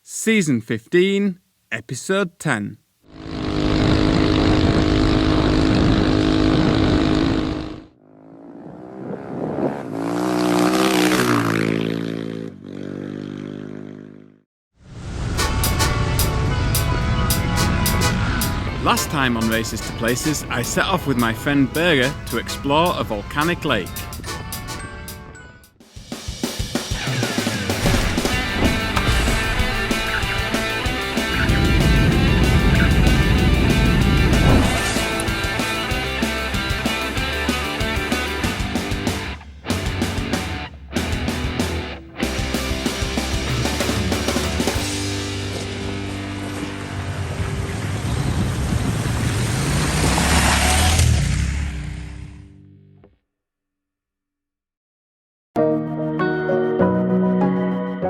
Season 15, Episode 10. Last time on Races to Places, I set off with my friend Birger to explore a volcanic lake.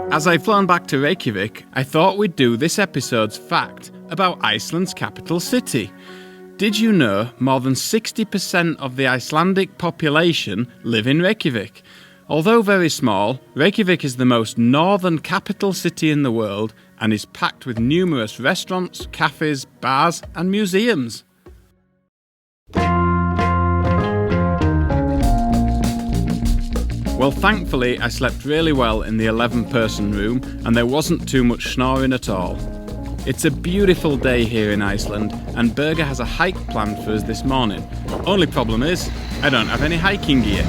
As I've flown back to Reykjavik, I thought we'd do this episode's fact about Iceland's capital city. Did you know more than 60% of the Icelandic population live in Reykjavik? Although very small, Reykjavik is the most northern capital city in the world and is packed with numerous restaurants, cafes, bars and museums. Well, thankfully, I slept really well in the 11-person room and there wasn't too much snoring at all. It's a beautiful day here in Iceland and Birger has a hike planned for us this morning. Only problem is, I don't have any hiking gear.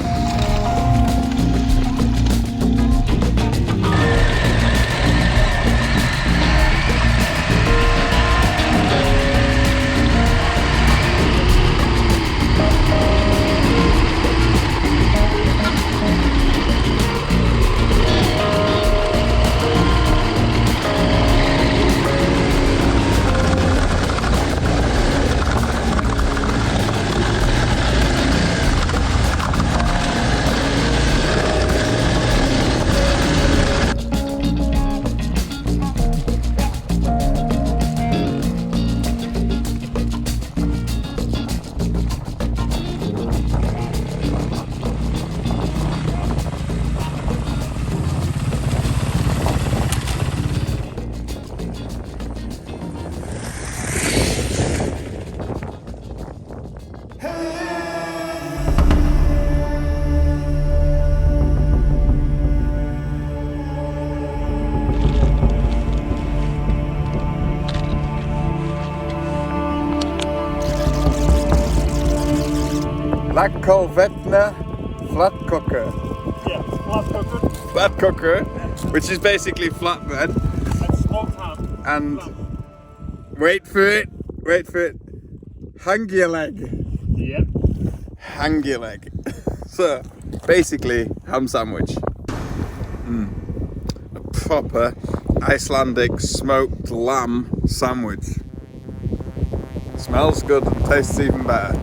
Vetna flatcooker. Yeah, flatcooker. Flatcooker, which is basically flatbread. And smoked ham. And wait for it. Hang your leg. Yep. Hang your leg. So, basically, ham sandwich. A proper Icelandic smoked lamb sandwich. Smells good and tastes even better.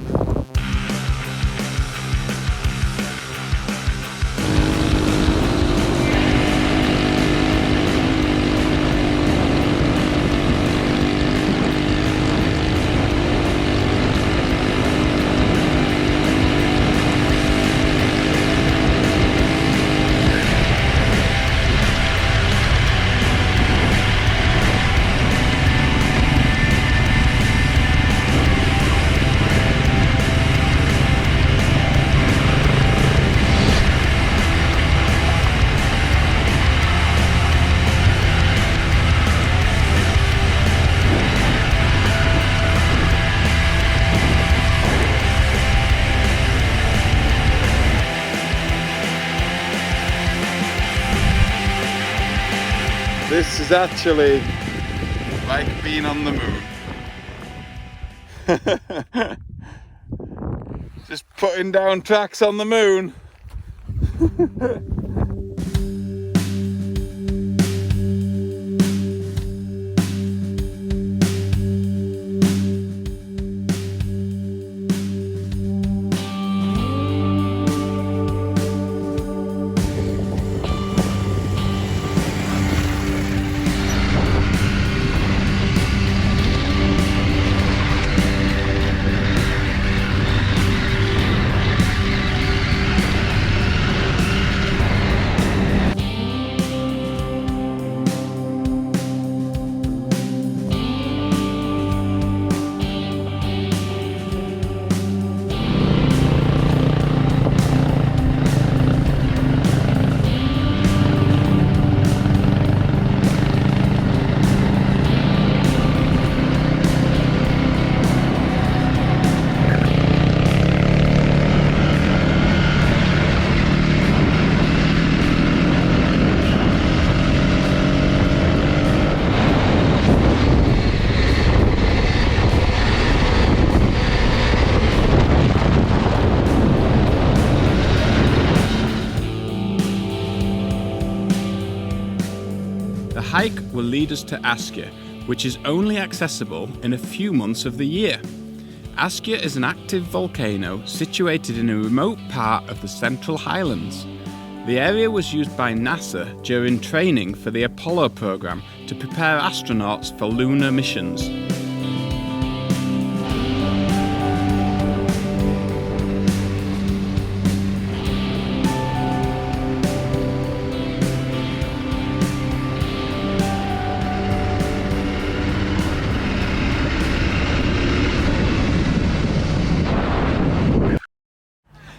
This is actually like being on the moon. Just putting down tracks on the moon. hike will lead us to Askia, which is only accessible in a few months of the year. Askia is an active volcano situated in a remote part of the Central Highlands. The area was used by NASA during training for the Apollo program to prepare astronauts for lunar missions.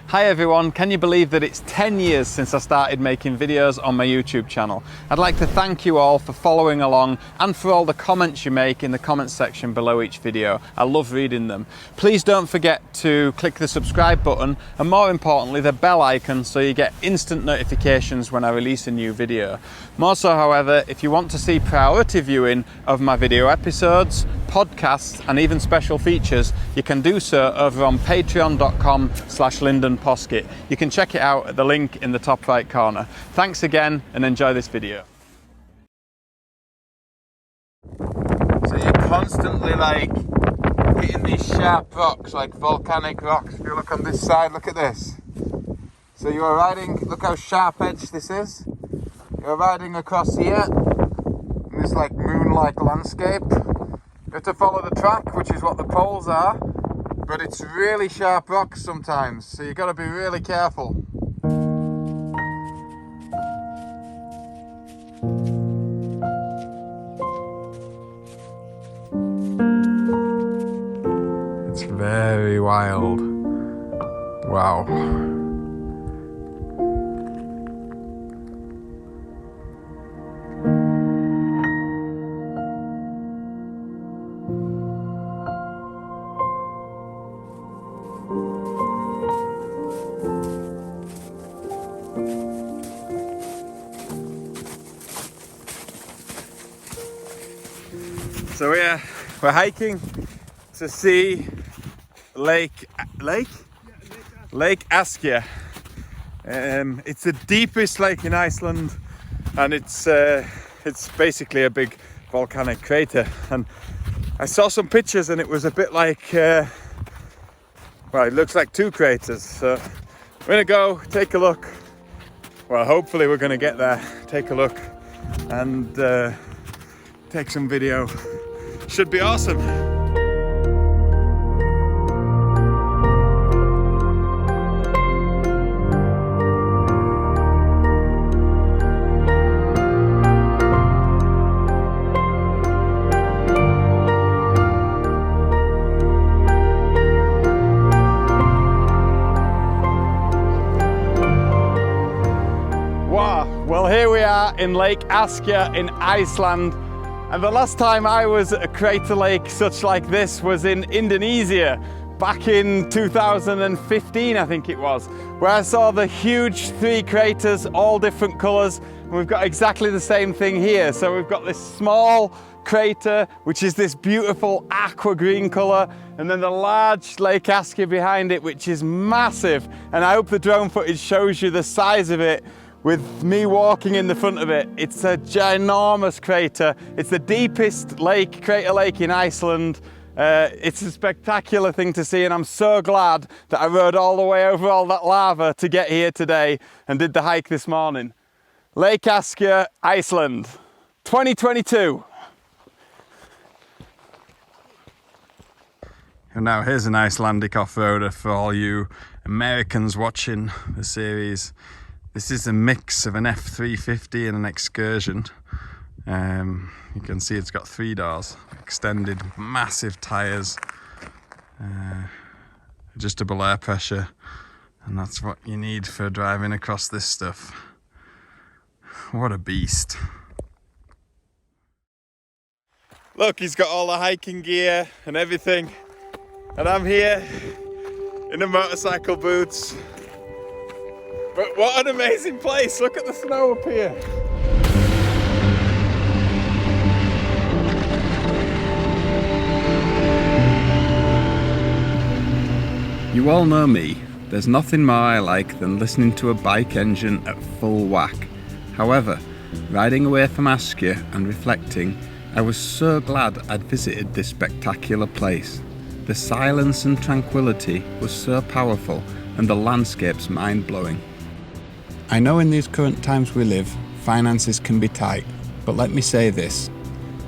Hi everyone, can you believe that it's 10 years since I started making videos on my YouTube channel? I'd like to thank you all for following along and for all the comments you make in the comments section below each video. I love reading them. Please don't forget to click the subscribe button and more importantly the bell icon so you get instant notifications when I release a new video. More so however, if you want to see priority viewing of my video episodes, podcasts and even special features, you can do so over on patreon.com/Lyndon Poskitt. You can check it out at the link in the top right corner. Thanks again and enjoy this video. So you're constantly like hitting these sharp rocks, like volcanic rocks. If you look on this side, look at this. So you are riding, look how sharp edged this is. You're riding across here in this like moon-like landscape. You have to follow the track, which is what the poles are, but it's really sharp rocks sometimes, so you've got to be really careful. It's very wild. Wow. So we're hiking to see Lake Askja. It's the deepest lake in Iceland, and it's basically a big volcanic crater. And I saw some pictures, and it was a bit like, well, it looks like two craters. So we're gonna go take a look. Well, hopefully we're gonna get there, take a look, and take some video. Should be awesome. Wow, well here we are in Lake Askja in Iceland. And the last time I was at a crater lake such like this was in Indonesia, back in 2015 I think it was, where I saw the huge 3 craters, all different colours, and we've got exactly the same thing here. So we've got this small crater, which is this beautiful aqua green colour, and then the large Lake Askja behind it, which is massive, and I hope the drone footage shows you the size of it. With me walking in the front of it. It's a ginormous crater. It's the deepest crater lake in Iceland. It's a spectacular thing to see, and I'm so glad that I rode all the way over all that lava to get here today and did the hike this morning. Lake Askja, Iceland, 2022. And now here's an Icelandic off-roader for all you Americans watching the series. This is a mix of an F350 and an Excursion. You can see it's got 3 doors, extended, massive tyres, adjustable air pressure, and that's what you need for driving across this stuff. What a beast. Look, he's got all the hiking gear and everything, and I'm here in the motorcycle boots. But what an amazing place, look at the snow up here. You all know me, there's nothing more I like than listening to a bike engine at full whack. However, Riding away from Askia and reflecting, I was so glad I'd visited this spectacular place. The silence and tranquility was so powerful and the landscapes mind-blowing. I know in these current times we live, finances can be tight, but let me say this.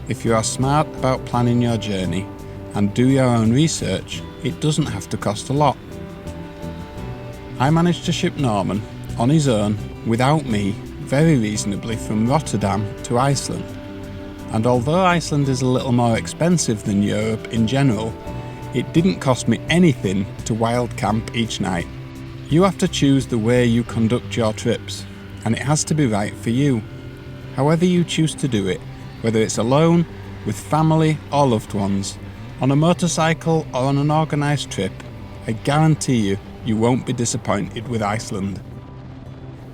If you are smart about planning your journey and do your own research, it doesn't have to cost a lot. I managed to ship Norman, on his own, without me, very reasonably from Rotterdam to Iceland. And although Iceland is a little more expensive than Europe in general, it didn't cost me anything to wild camp each night. You have to choose the way you conduct your trips, and it has to be right for you. However you choose to do it, whether it's alone, with family or loved ones, on a motorcycle or on an organised trip, I guarantee you won't be disappointed with Iceland.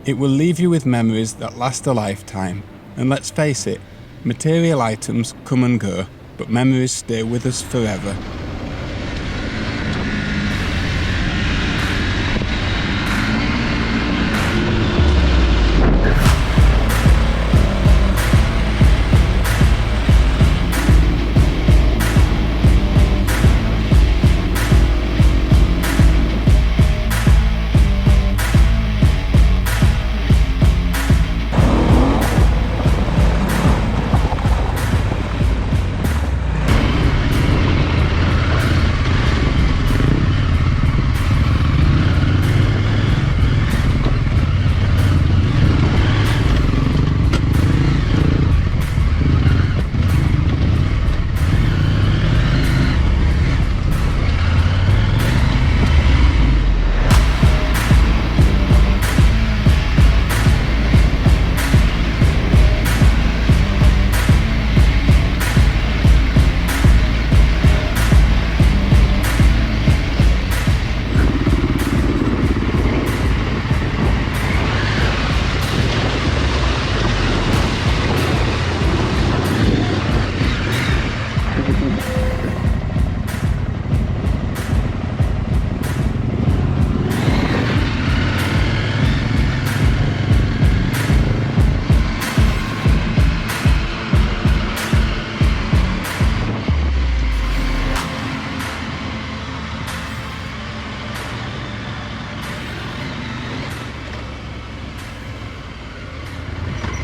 It will leave you with memories that last a lifetime, and let's face it, material items come and go, but memories stay with us forever.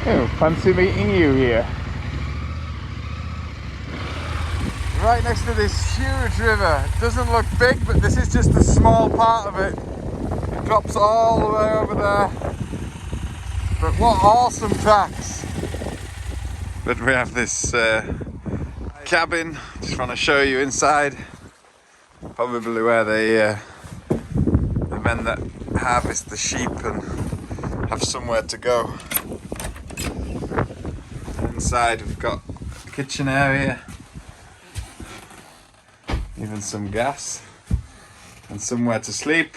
Oh, fancy meeting you here. Right next to this huge river. It doesn't look big, but this is just a small part of it. It drops all the way over there. But what awesome tracks. But we have this cabin. Just want to show you inside. Probably where the men that harvest the sheep and have somewhere to go. Inside we've got a kitchen area, even some gas, and somewhere to sleep.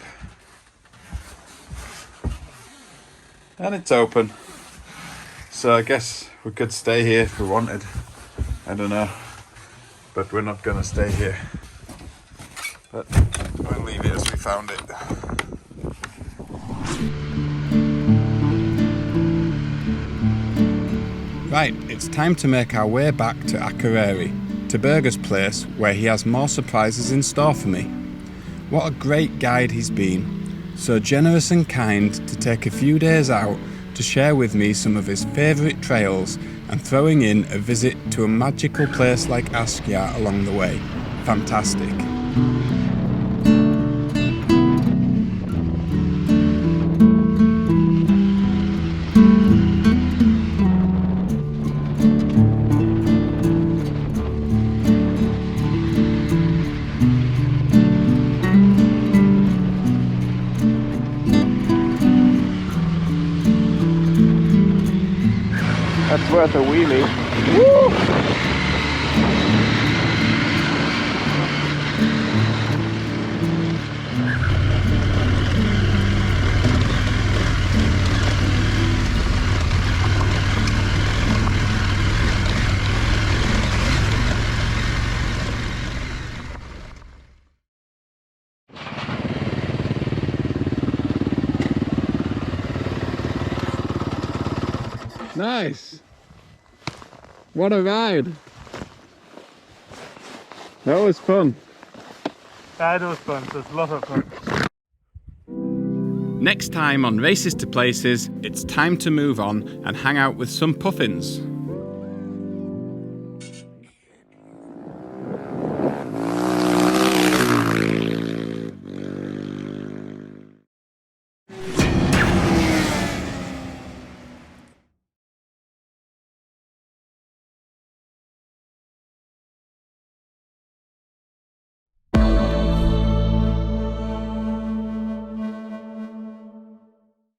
And it's open, so I guess we could stay here if we wanted. I don't know, but we're not gonna stay here. But we'll leave it as we found it. Right, it's time to make our way back to Akureyri, to Berger's place where he has more surprises in store for me. What a great guide he's been, so generous and kind to take a few days out to share with me some of his favourite trails and throwing in a visit to a magical place like Askia along the way. Fantastic. That's worth a wheelie. Woo! Nice. What a ride. That was fun. That was fun. It was a lot of fun. Next time on Races to Places, it's time to move on and hang out with some puffins.